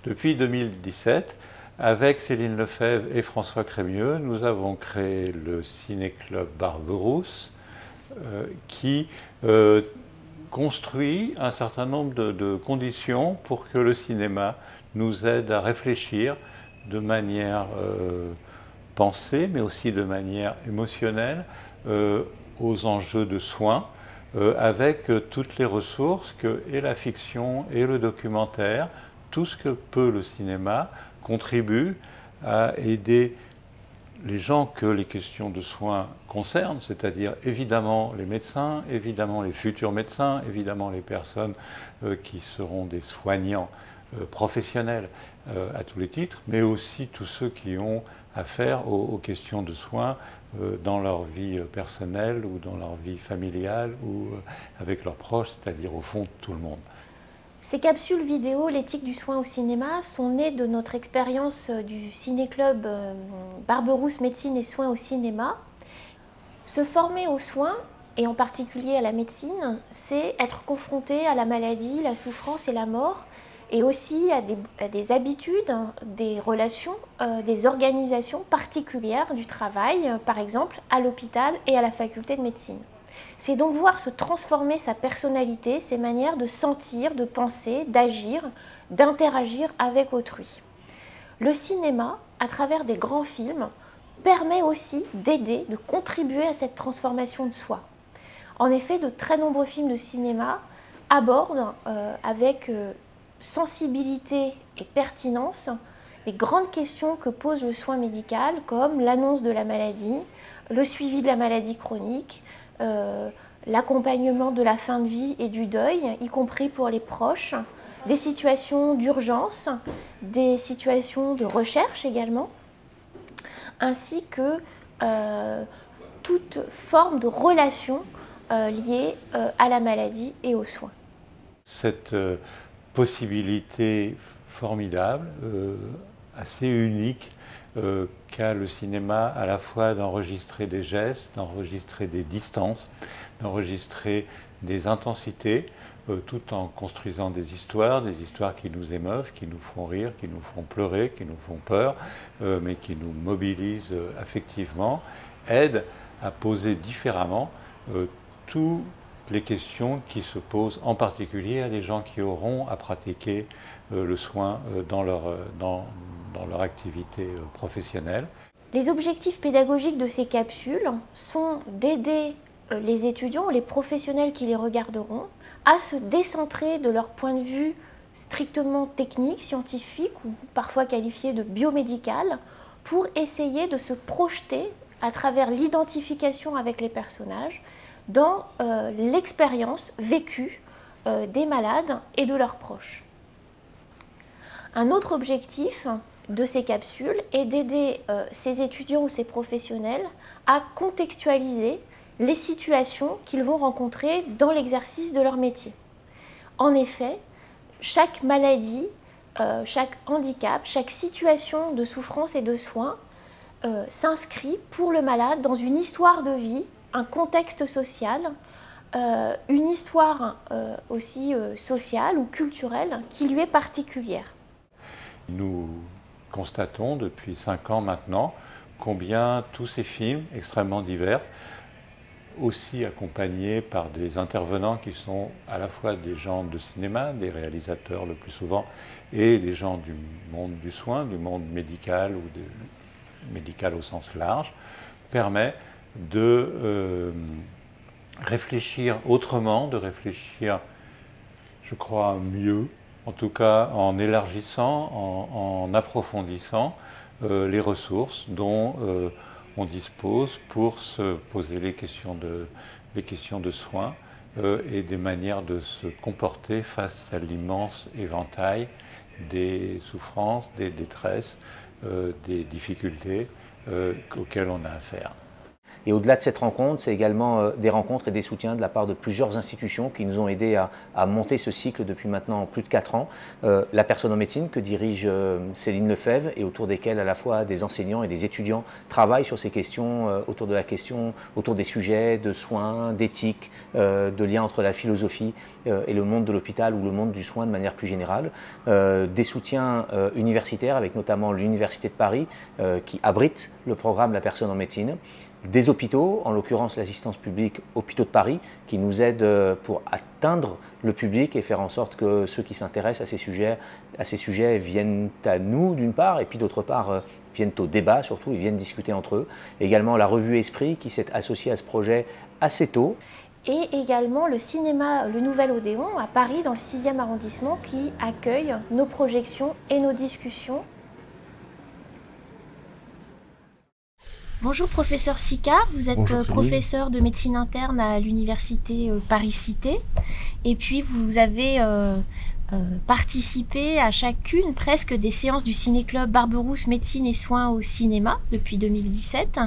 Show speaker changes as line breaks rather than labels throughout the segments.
Depuis 2017, avec Céline Lefebvre et François Crémieux, nous avons créé le Ciné-Club Barberousse qui construit un certain nombre de conditions pour que le cinéma nous aide à réfléchir de manière pensée, mais aussi de manière émotionnelle, aux enjeux de soins, avec toutes les ressources que et la fiction et le documentaire, tout ce que peut le cinéma, contribue à aider les gens que les questions de soins concernent, c'est-à-dire évidemment les médecins, évidemment les futurs médecins, évidemment les personnes qui seront des soignants professionnels à tous les titres, mais aussi tous ceux qui ont affaire aux questions de soins dans leur vie personnelle ou dans leur vie familiale ou avec leurs proches, c'est-à-dire au fond tout le monde.
Ces capsules vidéo, l'éthique du soin au cinéma, sont nées de notre expérience du ciné-club Barberousse Médecine et Soins au cinéma. Se former aux soins, et en particulier à la médecine, c'est être confronté à la maladie, la souffrance et la mort, et aussi à des habitudes, des relations, des organisations particulières du travail, par exemple à l'hôpital et à la faculté de médecine. C'est donc voir se transformer sa personnalité, ses manières de sentir, de penser, d'agir, d'interagir avec autrui. Le cinéma, à travers des grands films, permet aussi d'aider, de contribuer à cette transformation de soi. En effet, de très nombreux films de cinéma abordent avec sensibilité et pertinence les grandes questions que pose le soin médical, comme l'annonce de la maladie, le suivi de la maladie chronique, l'accompagnement de la fin de vie et du deuil, y compris pour les proches, des situations d'urgence, des situations de recherche également, ainsi que toute forme de relation liée à la maladie et aux soins.
Cette possibilité formidable, assez unique, qu'a le cinéma à la fois d'enregistrer des gestes, d'enregistrer des distances, d'enregistrer des intensités, tout en construisant des histoires qui nous émeuvent, qui nous font rire, qui nous font pleurer, qui nous font peur, mais qui nous mobilisent affectivement, aide à poser différemment toutes les questions qui se posent en particulier à des gens qui auront à pratiquer le soin dans leur activité professionnelle.
Les objectifs pédagogiques de ces capsules sont d'aider les étudiants ou les professionnels qui les regarderont à se décentrer de leur point de vue strictement technique, scientifique ou parfois qualifié de biomédical pour essayer de se projeter à travers l'identification avec les personnages dans l'expérience vécue des malades et de leurs proches. Un autre objectif de ces capsules est d'aider ces étudiants ou ces professionnels à contextualiser les situations qu'ils vont rencontrer dans l'exercice de leur métier. En effet, chaque maladie, chaque handicap, chaque situation de souffrance et de soins s'inscrit pour le malade dans une histoire de vie, un contexte social, une histoire aussi sociale ou culturelle qui lui est particulière.
Nous constatons depuis 5 ans maintenant combien tous ces films extrêmement divers, aussi accompagnés par des intervenants qui sont à la fois des gens de cinéma, des réalisateurs le plus souvent, et des gens du monde du soin, du monde médical ou médical au sens large, permet de réfléchir autrement, de réfléchir, je crois, mieux, en tout cas en élargissant, en approfondissant les ressources dont on dispose pour se poser les questions de soins et des manières de se comporter face à l'immense éventail des souffrances, des détresses, des difficultés auxquelles on a affaire.
Et au-delà de cette rencontre, c'est également des rencontres et des soutiens de la part de plusieurs institutions qui nous ont aidés à monter ce cycle depuis maintenant plus de 4 ans. La personne en médecine que dirige Céline Lefebvre et autour desquelles à la fois des enseignants et des étudiants travaillent sur ces questions, autour des sujets de soins, d'éthique, de lien entre la philosophie et le monde de l'hôpital ou le monde du soin de manière plus générale. Des soutiens universitaires avec notamment l'Université de Paris qui abrite le programme La personne en médecine. Des hôpitaux, en l'occurrence l'assistance publique Hôpitaux de Paris, qui nous aide pour atteindre le public et faire en sorte que ceux qui s'intéressent à ces sujets viennent à nous d'une part, et puis d'autre part viennent au débat surtout, ils viennent discuter entre eux. Également la revue Esprit qui s'est associée à ce projet assez tôt.
Et également le cinéma Le Nouvel Odéon à Paris dans le 6e arrondissement qui accueille nos projections et nos discussions. Bonjour professeur Sicard, vous êtes professeur de médecine interne à l'université Paris-Cité et puis vous avez participé à chacune presque des séances du ciné-club Barberousse Médecine et Soins au cinéma depuis 2017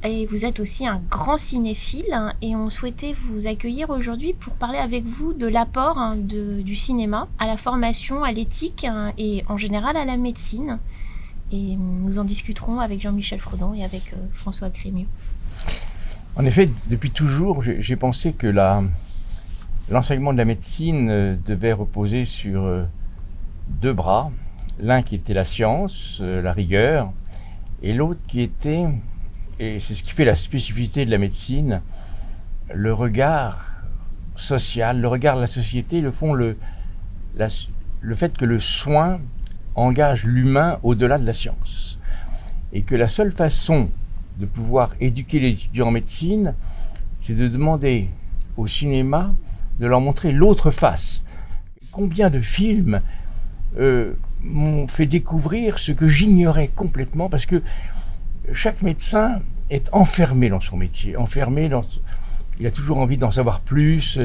et vous êtes aussi un grand cinéphile et on souhaitait vous accueillir aujourd'hui pour parler avec vous de l'apport du cinéma à la formation, à l'éthique et en général à la médecine. Et nous en discuterons avec Jean-Michel Frodon et avec François Crémieux.
En effet, depuis toujours, j'ai pensé que l'enseignement de la médecine devait reposer sur 2 bras. L'un qui était la science, la rigueur, et l'autre qui était, et c'est ce qui fait la spécificité de la médecine, le regard social, le regard de la société, le fait que le soin engage l'humain au-delà de la science. Et que la seule façon de pouvoir éduquer les étudiants en médecine, c'est de demander au cinéma de leur montrer l'autre face. Combien de films m'ont fait découvrir ce que j'ignorais complètement, parce que chaque médecin est enfermé dans son métier, il a toujours envie d'en savoir plus,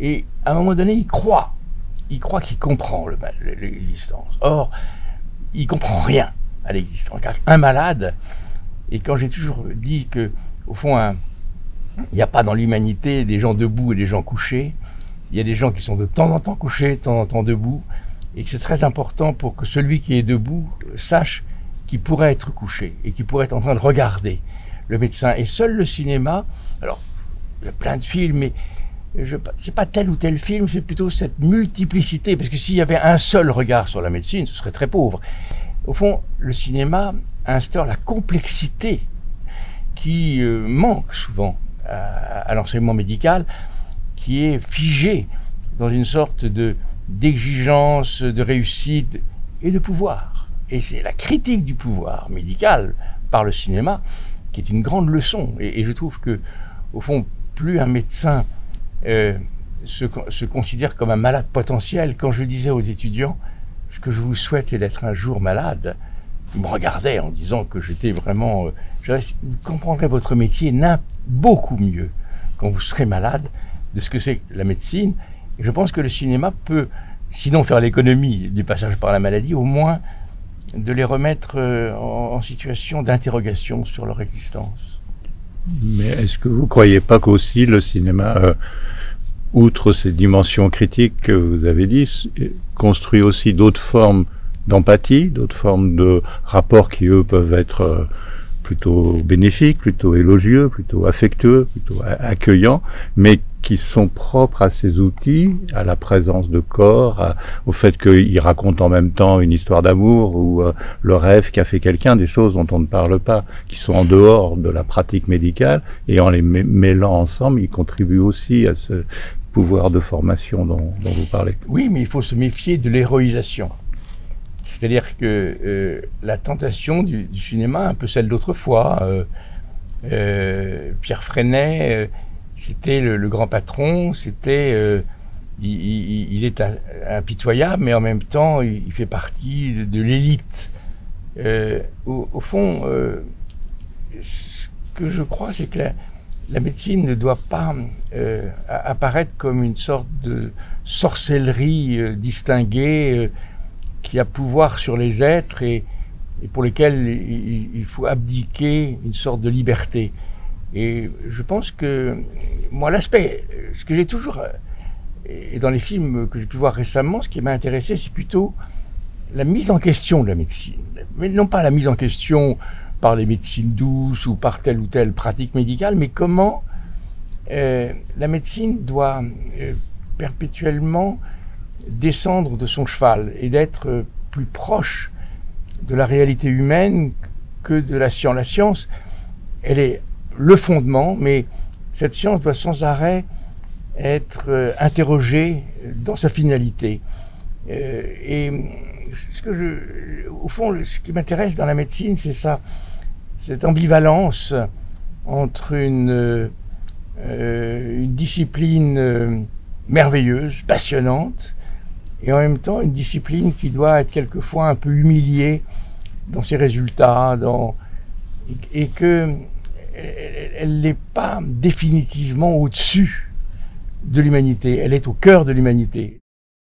et à un moment donné, il croit qu'il comprend l'existence. Or, il comprend rien à l'existence. Car un malade, et quand j'ai toujours dit que, au fond, il n'y a pas dans l'humanité des gens debout et des gens couchés, il y a des gens qui sont de temps en temps couchés, de temps en temps debout, et que c'est très important pour que celui qui est debout sache qu'il pourrait être couché et qu'il pourrait être en train de regarder le médecin. Et seul le cinéma, alors, il y a plein de films, mais c'est pas tel ou tel film, c'est plutôt cette multiplicité, parce que s'il y avait un seul regard sur la médecine, ce serait très pauvre. Au fond, le cinéma instaure la complexité qui manque souvent à l'enseignement médical, qui est figée dans une sorte d'exigence, de réussite et de pouvoir. Et c'est la critique du pouvoir médical par le cinéma qui est une grande leçon. Et je trouve que, au fond, plus un médecin se considère comme un malade potentiel. Quand je disais aux étudiants, ce que je vous souhaite c'est d'être un jour malade, ils me regardaient en disant que j'étais vraiment... vous comprendrez votre métier beaucoup mieux quand vous serez malade de ce que c'est la médecine. Et je pense que le cinéma peut, sinon faire l'économie du passage par la maladie, au moins de les remettre en situation d'interrogation sur leur existence.
Mais est-ce que vous ne croyez pas qu'aussi le cinéma, outre ces dimensions critiques que vous avez dit, construit aussi d'autres formes d'empathie, d'autres formes de rapports qui, eux, peuvent être plutôt bénéfiques, plutôt élogieux, plutôt affectueux, plutôt accueillants, mais qui sont propres à ces outils, à la présence de corps, au fait qu'ils racontent en même temps une histoire d'amour ou le rêve qu'a fait quelqu'un, des choses dont on ne parle pas, qui sont en dehors de la pratique médicale, et en les mêlant ensemble, ils contribuent aussi à ce pouvoir de formation dont vous parlez.
Oui, mais il faut se méfier de l'héroïsation. C'est-à-dire que la tentation du cinéma, un peu celle d'autrefois, Pierre Freinet, c'était le grand patron, il est impitoyable, mais en même temps, il fait partie de l'élite. Au fond, ce que je crois, c'est que la médecine ne doit pas apparaître comme une sorte de sorcellerie distinguée qui a pouvoir sur les êtres et pour lesquels il faut abdiquer une sorte de liberté. Et je pense que, moi, ce que j'ai toujours, et dans les films que j'ai pu voir récemment, ce qui m'a intéressé, c'est plutôt la mise en question de la médecine. Mais non pas la mise en question par les médecines douces ou par telle ou telle pratique médicale, mais comment la médecine doit perpétuellement descendre de son cheval et d'être plus proche de la réalité humaine que de la science. La science, elle est le fondement, mais cette science doit sans arrêt être interrogée dans sa finalité. Et au fond, ce qui m'intéresse dans la médecine, c'est ça, cette ambivalence entre une discipline merveilleuse, passionnante, et en même temps une discipline qui doit être quelquefois un peu humiliée dans ses résultats, et qu'elle n'est pas définitivement au-dessus de l'humanité, elle est au cœur de l'humanité.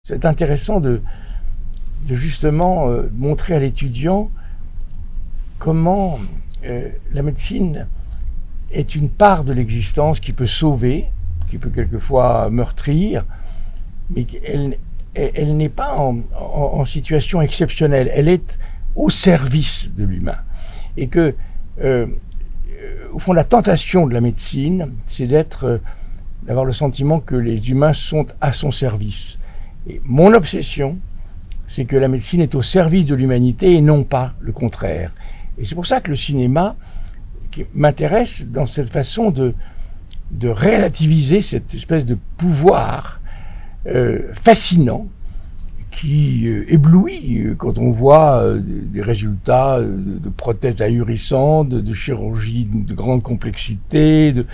C'est intéressant de justement montrer à l'étudiant comment la médecine est une part de l'existence qui peut sauver, qui peut quelquefois meurtrir, mais elle n'est pas en situation exceptionnelle, elle est au service de l'humain. Et que, au fond, la tentation de la médecine, c'est d'avoir le sentiment que les humains sont à son service. Et mon obsession, c'est que la médecine est au service de l'humanité et non pas le contraire. Et c'est pour ça que le cinéma m'intéresse dans cette façon de relativiser cette espèce de pouvoir fascinant qui éblouit quand on voit des résultats de prothèses ahurissantes, de chirurgie de grande complexité, de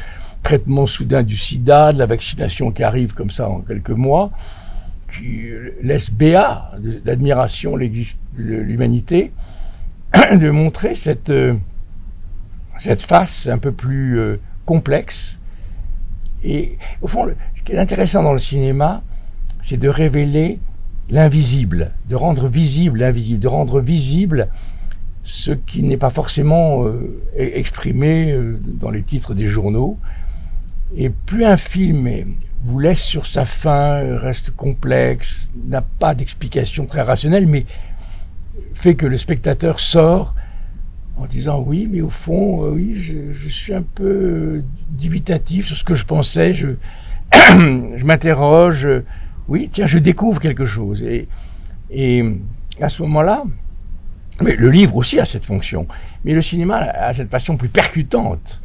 traitement soudain du sida, de la vaccination qui arrive comme ça en quelques mois, qui laisse béat d'admiration l'humanité, de montrer cette face un peu plus complexe. Et au fond, ce qui est intéressant dans le cinéma, c'est de révéler l'invisible, de rendre visible l'invisible, de rendre visible ce qui n'est pas forcément exprimé dans les titres des journaux. Et plus un film vous laisse sur sa fin, reste complexe, n'a pas d'explication très rationnelle, mais fait que le spectateur sort en disant oui, mais au fond, oui, je suis un peu dubitatif sur ce que je pensais, je m'interroge, oui, tiens, je découvre quelque chose. Et à ce moment-là, mais le livre aussi a cette fonction, mais le cinéma a cette façon plus percutante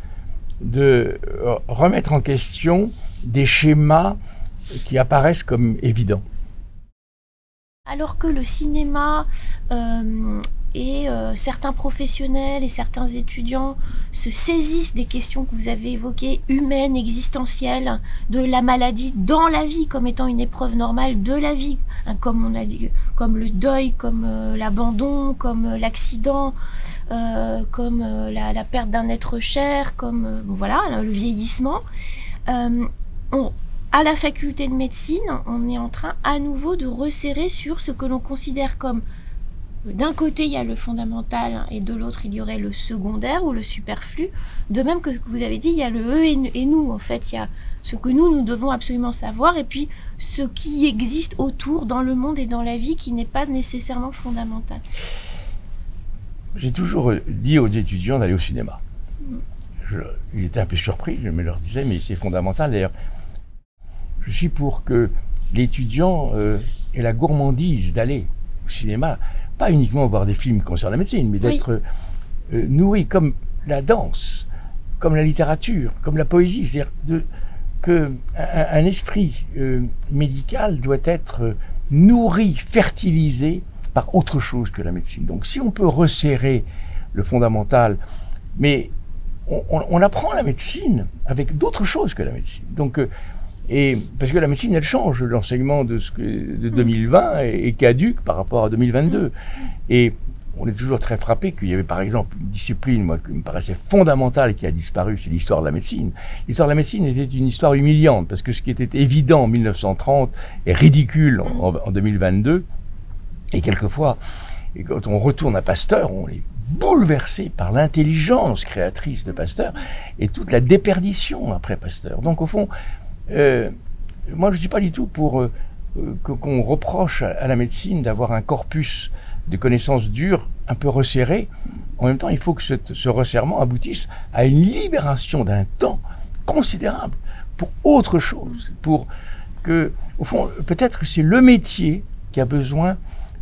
de remettre en question des schémas qui apparaissent comme évidents.
Alors que le cinéma et certains professionnels et certains étudiants se saisissent des questions que vous avez évoquées, humaines, existentielles, de la maladie dans la vie comme étant une épreuve normale de la vie, hein, comme on a dit, comme le deuil, comme l'abandon, comme l'accident, comme la perte d'un être cher, comme voilà, le vieillissement. À la faculté de médecine, on est en train à nouveau de resserrer sur ce que l'on considère comme, d'un côté il y a le fondamental et de l'autre il y aurait le secondaire ou le superflu. De même que vous avez dit, il y a le eux et nous, en fait, il y a ce que nous devons absolument savoir et puis ce qui existe autour dans le monde et dans la vie qui n'est pas nécessairement fondamental.
J'ai toujours dit aux étudiants d'aller au cinéma. Ils étaient un peu surpris, je me leur disais, mais c'est fondamental. D'ailleurs, je suis pour que l'étudiant ait la gourmandise d'aller au cinéma, pas uniquement voir des films concernant la médecine, mais d'être nourri comme la danse, comme la littérature, comme la poésie. C'est-à-dire qu'un esprit médical doit être nourri, fertilisé par autre chose que la médecine. Donc si on peut resserrer le fondamental, mais on apprend la médecine avec d'autres choses que la médecine. Donc, et parce que la médecine, elle change. L'enseignement de 2020 est caduque par rapport à 2022. Et on est toujours très frappé qu'il y avait par exemple une discipline, moi, qui me paraissait fondamentale, qui a disparu, c'est l'histoire de la médecine. L'histoire de la médecine était une histoire humiliante, parce que ce qui était évident en 1930 est ridicule en 2022. Et quelquefois, et quand on retourne à Pasteur, on est bouleversé par l'intelligence créatrice de Pasteur et toute la déperdition après Pasteur. Donc au fond, moi je ne suis pas du tout pour qu'on reproche à la médecine d'avoir un corpus de connaissances dures un peu resserré. En même temps, il faut que ce resserrement aboutisse à une libération d'un temps considérable pour autre chose, pour que, au fond, peut-être que c'est le métier qui a besoin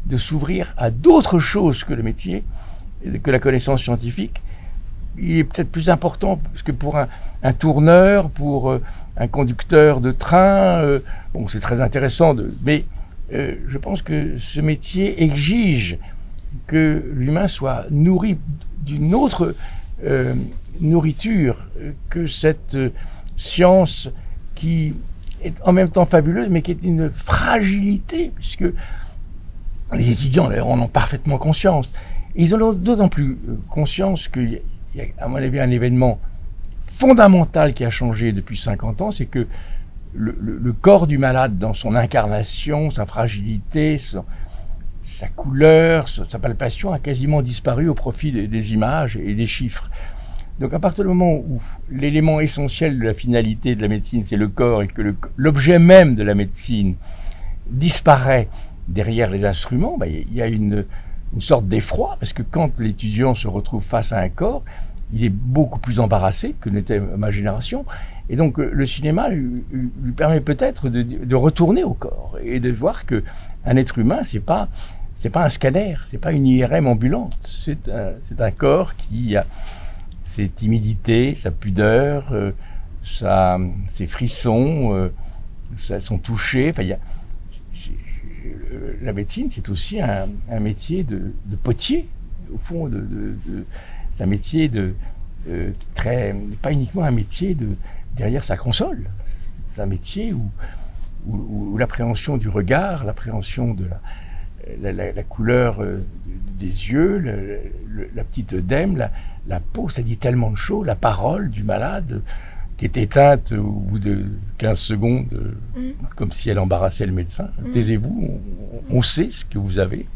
de s'ouvrir à d'autres choses que le métier, que la connaissance scientifique. Il est peut-être plus important, parce que pour un tourneur, pour un conducteur de train, bon, c'est très intéressant, mais je pense que ce métier exige que l'humain soit nourri d'une autre nourriture que cette science qui est en même temps fabuleuse, mais qui est une fragilité, puisque les étudiants en ont parfaitement conscience. Et ils ont d'autant plus conscience qu'il y a, à mon avis, un événement fondamental qui a changé depuis 50 ans, c'est que le corps du malade, dans son incarnation, sa fragilité, sa couleur, sa palpation, a quasiment disparu au profit des images et des chiffres. Donc à partir du moment où l'élément essentiel de la finalité de la médecine, c'est le corps, et que l'objet même de la médecine disparaît derrière les instruments, il y a une sorte d'effroi, parce que quand l'étudiant se retrouve face à un corps, il est beaucoup plus embarrassé que n'était ma génération. Et donc le cinéma lui permet peut-être de retourner au corps et de voir qu'un être humain, c'est pas un scanner, c'est pas une IRM ambulante, c'est un corps qui a ses timidités, sa pudeur, ses frissons, son toucher. Enfin, la médecine, c'est aussi un métier de potier, au fond. C'est un métier pas uniquement un métier derrière sa console. C'est un métier où l'appréhension du regard, l'appréhension de la couleur des yeux, la petite œdème, la peau, ça dit tellement de choses, la parole du malade qui est éteinte au bout de 15 secondes, comme si elle embarrassait le médecin. Taisez-vous, on sait ce que vous avez.